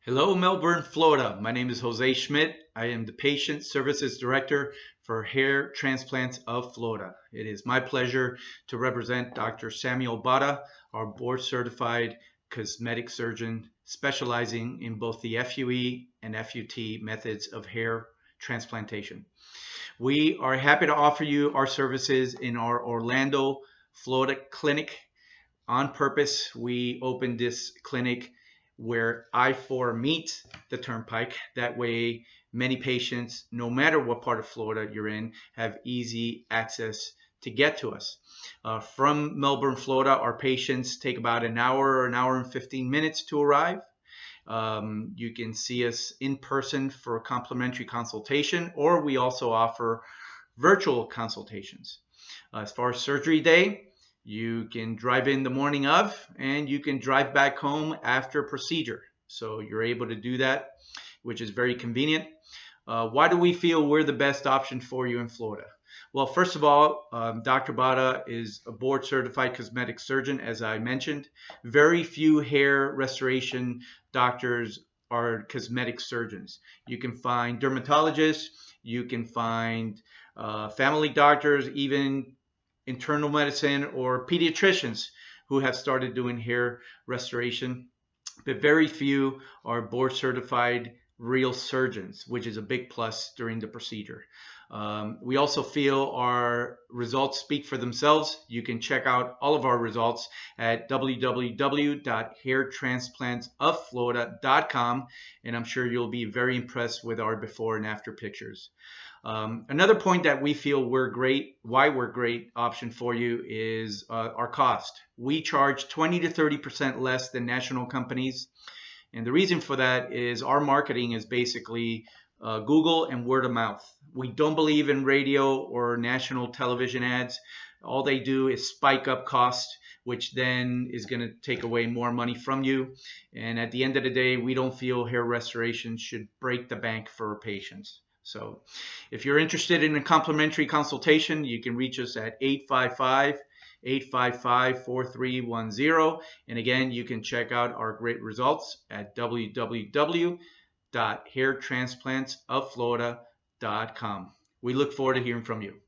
Hello, Melbourne, Florida. My name is Jose Schmidt. I am the Patient Services Director for Hair Transplants of Florida. It is my pleasure to represent Dr. Samuel Bada, our board-certified cosmetic surgeon specializing in both the FUE and FUT methods of hair transplantation. We are happy to offer you our services in our Orlando, Florida clinic. On purpose, we opened this clinic where I-4 meets the turnpike. That way, many patients, no matter what part of Florida you're in, have easy access to get to us. From Melbourne, Florida, our patients take about an hour and 15 minutes to arrive. You can see us in person for a complimentary consultation, or we also offer virtual consultations. As far as surgery day, you can drive in the morning of, and you can drive back home after procedure. So you're able to do that, which is very convenient. Why do we feel we're the best option for you in Florida? Well, first of all, Dr. Bada is a board certified cosmetic surgeon, as I mentioned. Very few hair restoration doctors are cosmetic surgeons. You can find dermatologists, you can find family doctors, even internal medicine or pediatricians who have started doing hair restoration, but very few are board certified real surgeons, which is a big plus during the procedure. We also feel our results speak for themselves. You can check out all of our results at www.hairtransplantsoflorida.com, and I'm sure you'll be very impressed with our before and after pictures. Another point that we feel why we're a great option for you is our cost. We charge 20 to 30% less than national companies. And the reason for that is our marketing is basically Google and word of mouth. We don't believe in radio or national television ads. All they do is spike up cost, which then is going to take away more money from you. And at the end of the day, we don't feel hair restoration should break the bank for our patients. So if you're interested in a complimentary consultation, you can reach us at 855-4310. And again, you can check out our great results at www.hairtransplantsoflorida.com. We look forward to hearing from you.